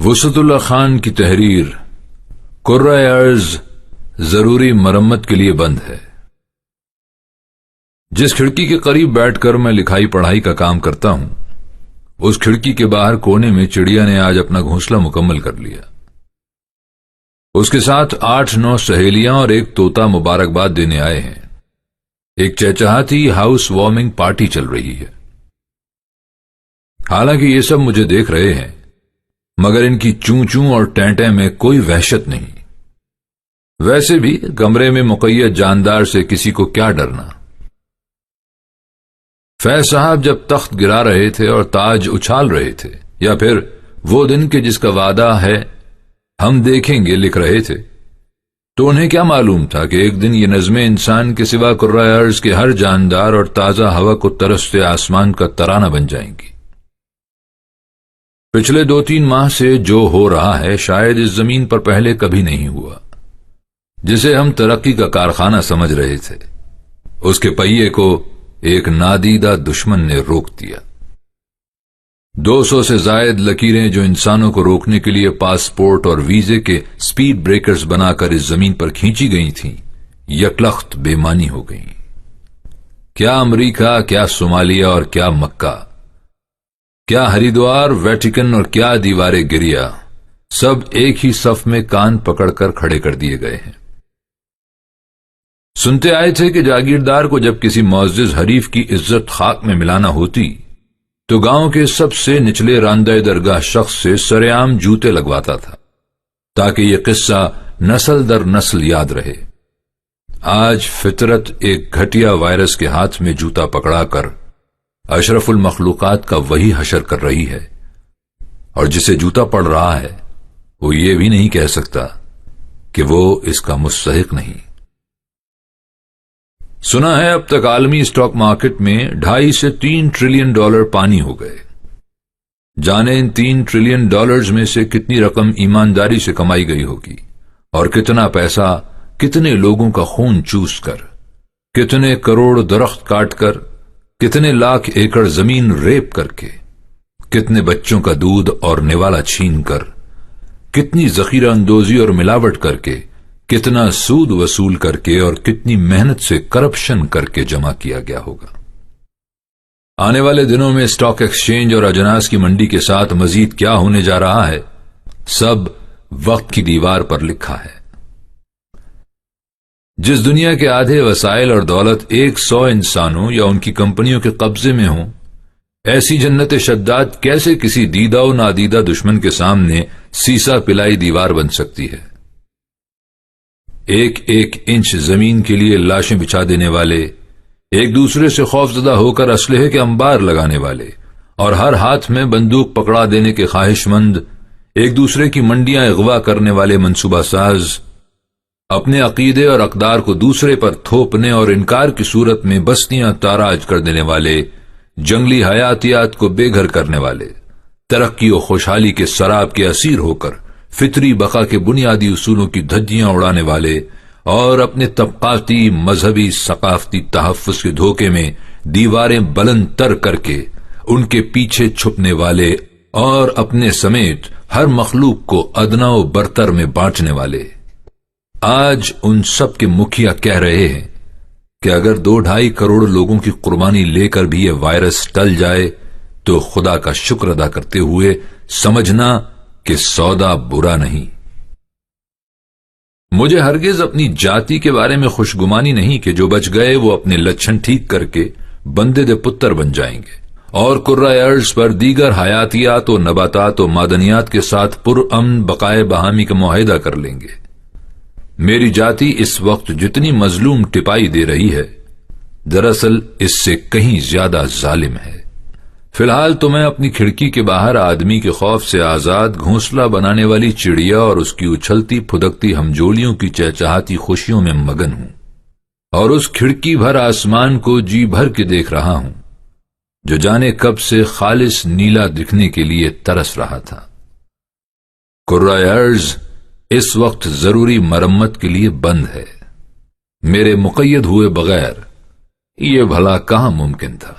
وسعت اللہ خان کی تحریر کرۂ ارض ضروری مرمت کے لیے بند ہے۔ جس کھڑکی کے قریب بیٹھ کر میں لکھائی پڑھائی کا کام کرتا ہوں، اس کھڑکی کے باہر کونے میں چڑیا نے آج اپنا گھونسلہ مکمل کر لیا۔ اس کے ساتھ 8-9 سہیلیاں اور ایک طوطا مبارکباد دینے آئے ہیں۔ ایک چہچہاتی ہاؤس وارمنگ پارٹی چل رہی ہے۔ حالانکہ یہ سب مجھے دیکھ رہے ہیں، مگر ان کی چوں چوں اور ٹینٹیں میں کوئی وحشت نہیں۔ ویسے بھی کمرے میں مقید جاندار سے کسی کو کیا ڈرنا۔ فیض صاحب جب تخت گرا رہے تھے اور تاج اچھال رہے تھے، یا پھر وہ دن کے جس کا وعدہ ہے ہم دیکھیں گے لکھ رہے تھے، تو انہیں کیا معلوم تھا کہ ایک دن یہ نظمیں انسان کے سوا کرۂ ارض کے ہر جاندار اور تازہ ہوا کو ترستے آسمان کا ترانہ بن جائیں گی۔ پچھلے 2-3 ماہ سے جو ہو رہا ہے شاید اس زمین پر پہلے کبھی نہیں ہوا۔ جسے ہم ترقی کا کارخانہ سمجھ رہے تھے، اس کے پہیے کو ایک نادیدہ دشمن نے روک دیا۔ 200 سے زائد لکیریں جو انسانوں کو روکنے کے لیے پاسپورٹ اور ویزے کے سپیڈ بریکرز بنا کر اس زمین پر کھینچی گئی تھیں، یکلخت بے معنی ہو گئیں۔ کیا امریکہ، کیا صومالیہ اور کیا مکہ، کیا ہریدوار، ویٹیکن اور کیا دیوار گریا، سب ایک ہی صف میں کان پکڑ کر کھڑے کر دیے گئے ہیں۔ سنتے آئے تھے کہ جاگیردار کو جب کسی معزز حریف کی عزت خاک میں ملانا ہوتی تو گاؤں کے سب سے نچلے راندہ درگاہ شخص سے سرعام جوتے لگواتا تھا، تاکہ یہ قصہ نسل در نسل یاد رہے۔ آج فطرت ایک گھٹیا وائرس کے ہاتھ میں جوتا پکڑا کر اشرف المخلوقات کا وہی حشر کر رہی ہے، اور جسے جوتا پڑ رہا ہے وہ یہ بھی نہیں کہہ سکتا کہ وہ اس کا مستحق نہیں۔ سنا ہے اب تک عالمی اسٹاک مارکیٹ میں 2.5 سے 3 ٹریلین ڈالر پانی ہو گئے۔ جانے ان 3 ٹریلین ڈالرز میں سے کتنی رقم ایمانداری سے کمائی گئی ہوگی، اور کتنا پیسہ کتنے لوگوں کا خون چوس کر، کتنے کروڑ درخت کاٹ کر، کتنے لاکھ ایکڑ زمین ریپ کر کے، کتنے بچوں کا دودھ اور نوالا چھین کر، کتنی ذخیرہ اندوزی اور ملاوٹ کر کے، کتنا سود وصول کر کے اور کتنی محنت سے کرپشن کر کے جمع کیا گیا ہوگا۔ آنے والے دنوں میں اسٹاک ایکسچینج اور اجناس کی منڈی کے ساتھ مزید کیا ہونے جا رہا ہے، سب وقت کی دیوار پر لکھا ہے۔ جس دنیا کے آدھے وسائل اور دولت 100 انسانوں یا ان کی کمپنیوں کے قبضے میں ہوں، ایسی جنت شداد کیسے کسی دیدہ و نادیدہ دشمن کے سامنے سیسا پلائی دیوار بن سکتی ہے؟ ایک ایک انچ زمین کے لیے لاشیں بچھا دینے والے، ایک دوسرے سے خوفزدہ ہو کر اسلحے کے انبار لگانے والے، اور ہر ہاتھ میں بندوق پکڑا دینے کے خواہش مند، ایک دوسرے کی منڈیاں اغوا کرنے والے منصوبہ ساز، اپنے عقیدے اور اقدار کو دوسرے پر تھوپنے اور انکار کی صورت میں بستیاں تاراج کر دینے والے، جنگلی حیاتیات کو بے گھر کرنے والے، ترقی و خوشحالی کے سراب کے اسیر ہو کر فطری بقا کے بنیادی اصولوں کی دھجیاں اڑانے والے، اور اپنے طبقاتی، مذہبی، ثقافتی تحفظ کے دھوکے میں دیواریں بلند تر کر کے ان کے پیچھے چھپنے والے، اور اپنے سمیت ہر مخلوق کو ادنا و برتر میں بانٹنے والے۔ آج ان سب کے مکھیا کہہ رہے ہیں کہ اگر 2-2.5 کروڑ لوگوں کی قربانی لے کر بھی یہ وائرس ٹل جائے تو خدا کا شکر ادا کرتے ہوئے سمجھنا کہ سودا برا نہیں۔ مجھے ہرگز اپنی جاتی کے بارے میں خوشگمانی نہیں کہ جو بچ گئے وہ اپنے لچھن ٹھیک کر کے بندے دے پتر بن جائیں گے، اور کرۂ ارض پر دیگر حیاتیات و نباتات و معدنیات کے ساتھ پرامن بقائے بہامی کا معاہدہ کر لیں گے۔ میری جاتی اس وقت جتنی مظلوم ٹپائی دے رہی ہے، دراصل اس سے کہیں زیادہ ظالم ہے۔ فی الحال تو میں اپنی کھڑکی کے باہر آدمی کے خوف سے آزاد گھونسلہ بنانے والی چڑیا اور اس کی اچھلتی پھدکتی ہمجولیوں کی چہچہاتی خوشیوں میں مگن ہوں، اور اس کھڑکی بھر آسمان کو جی بھر کے دیکھ رہا ہوں جو جانے کب سے خالص نیلا دکھنے کے لیے ترس رہا تھا۔ کرۂ ارض اس وقت ضروری مرمت کے لیے بند ہے۔ میرے مقید ہوئے بغیر یہ بھلا کہاں ممکن تھا؟